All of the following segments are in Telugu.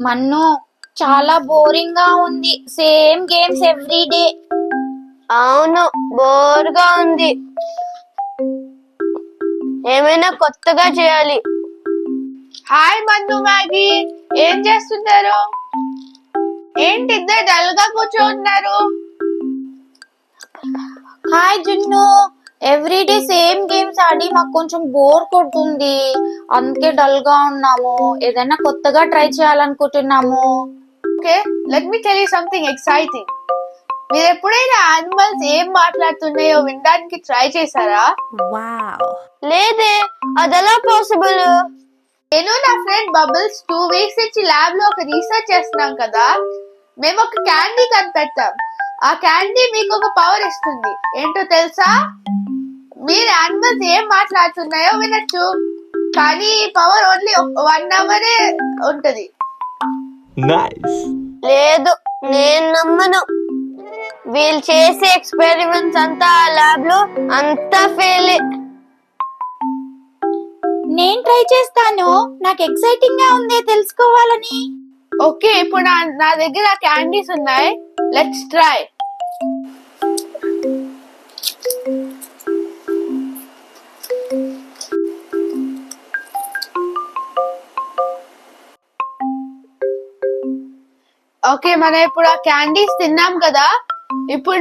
మన్ను చాలా బోరింగ్ గా ఉంది. Same games every day. అవును, బోర్గా ఉంది. ఏమైనా కొత్తగా చేయాలి. హాయ్ మన్ను, మ్యాగీ, ఏం చేస్తున్నారు? ఏంటి ఇద్దరు డల్ గా కూర్చోన్నారు? హాయ్ జున్ను, ఎవ్రీ డే సేమ్ గేమ్స్ ఆడి మాకు కొంచెం బోర్ కొడుతుంది. అందుకే డల్ గా ఉన్నాము. ఏదైనా కొత్తగా ట్రై చేయాలనుకుంటున్నాము. Okay, let me tell you something exciting. మీరు ఎప్పుడైనా యానిమల్స్ ఏం మాట్లాడుతున్నాయో వినడానికి ట్రై చేశారా? లేదే, అదెలా పాసిబుల్? నేను నా ఫ్రెండ్ బబుల్స్ 2 వీక్స్ నుంచి ల్యాబ్ లో ఒక రీసెర్చ్ చేస్తున్నాం కదా. మేము ఒక క్యాండీ కనిపెట్టాం. ఆ క్యాండీ మీకు ఒక పవర్ ఇస్తుంది. ఏంటో తెలుసా? మీరు యానిమల్స్ ఏం మాట్లాడుతున్నాయో వినొచ్చు, కానీ ఈ పవర్ ఓన్లీ 1 అవరే ఉంటది. లేదు, నేను నమ్మను. వీళ్ళు చేసే ఎక్స్పెరిమెంట్స్ అంతా ల్యాబ్ లో అంతా ఫెయిల్. నేను ట్రై చేస్తాను. నాకు ఎక్సైటింగ్ గా ఉంది తెలుసుకోవాలని. ఓకే, ఇప్పుడు నా దగ్గర క్యాండీస్ ఉన్నాయి. Let's try. ఓకే, మనం ఇప్పుడు ఆ క్యాండీస్ తిన్నాం కదా. ఇప్పుడు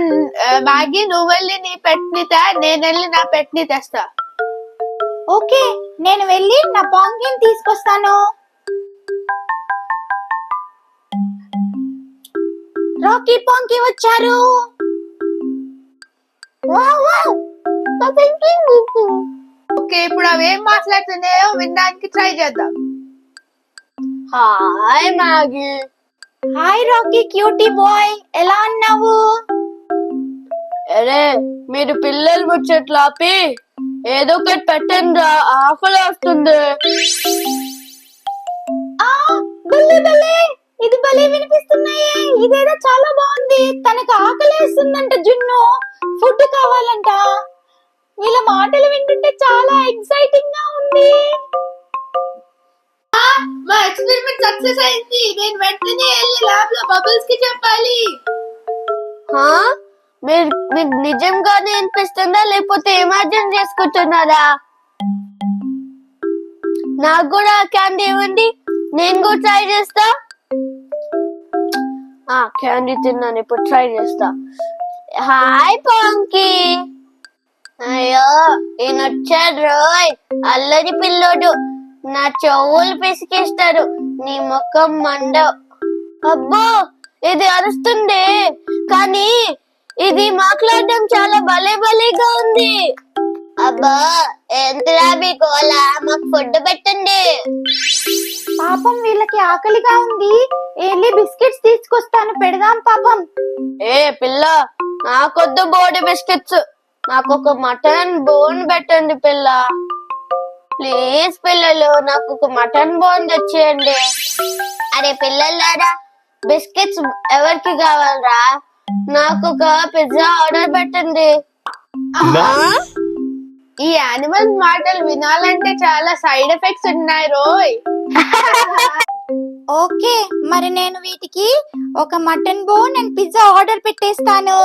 మ్యాగీ, నువ్వు వెళ్ళి నీ పెట్ ని నేను వెళ్ళి నా పెట్ ని తెస్తా. ఓకే, నేను వెళ్ళి నా పాంకిన్ తీసుకొస్తాను. రాకీ పాంకీ వచ్చారు. వావ్ వావ్, నా పెంగ్విన్ నీకు. ఓకే, ఇప్పుడు అవి ఏం మాట్లాడుతున్నాయో వినడానికి ట్రై చేద్దాం. Hi Maggie. Hi Rocky cutie boy, ఎలా ఉన్నావు? అరే, మీరు పిల్లలు ముచ్చట్లు ఆపి ఏదో ఒకటి పెట్టండి రా, ఆకలి వస్తుంది. ఆ భలే భలే, ఇది భలే వినిపిస్తున్నాయే. ఇదేదో చాలా బాగుంది. తనకు ఆకలి వేస్తుందంట జున్ను, ఫుడ్ కావాలంట. వీళ్ళ మాటలు వింటుంటే చాలా ఎక్సైటింగ్ గా ఉంది. మా ఎక్స్పెరిమెంట్ సక్సెస్ అయింది. నేను వెంటనే వెళ్ళి ల్యాబ్ లో బబుల్స్ కి చెప్పాలి. మీరు నిజంగానే అనిపిస్తుందా, లేకపోతే ఇమాజిన్ చేసుకుంటున్నారా? నాకు కూడా క్యాండీ ఇవ్వండి, నేను కూడా ట్రై చేస్తా. క్యాండీ తిన్నాను, ఇప్పుడు ట్రై చేస్తా. Hi ponky. అయ్యో, ఈయన వచ్చాడు రోయ్, అల్లరి పిల్లోడు. నా చెవులు పిసికేస్తాడు. నీ ముఖం మండ. అబ్బో, ఇది అరుస్తుంది, కానీ ఇది మాట్లాడడం చాలా భలే భలేగా ఉంది. అబ్బా, ఎంతలా మీ గోల, మాకు ఫుడ్ పెట్టండి. పాపం వీళ్ళకి ఆకలిగా ఉంది. వెళ్ళి బిస్కెట్స్ తీసుకొస్తాను, పెడదాం పాపం. ఏ పిల్ల, నాకొద్దు బోడి బిస్కెట్స్, నాకు ఒక మటన్ బోన్ పెట్టండి పిల్ల. ప్లీజ్ పిల్లలు, నాకు ఒక మటన్ బోన్ తెచ్చేయండి. అరే పిల్లలారా, బిస్కెట్స్ ఎవరికి కావాలరా? నాకు ఒక పిజ్జా ఆర్డర్ పెట్టండి. ఈ యానిమల్ మాటలు వినాలంటే చాలా సైడ్ ఎఫెక్ట్స్ ఉన్నాయి రోయ్. ఓకే, మరి నేను వీటికి ఒక mutton bone and pizza order పెట్టేస్తాను.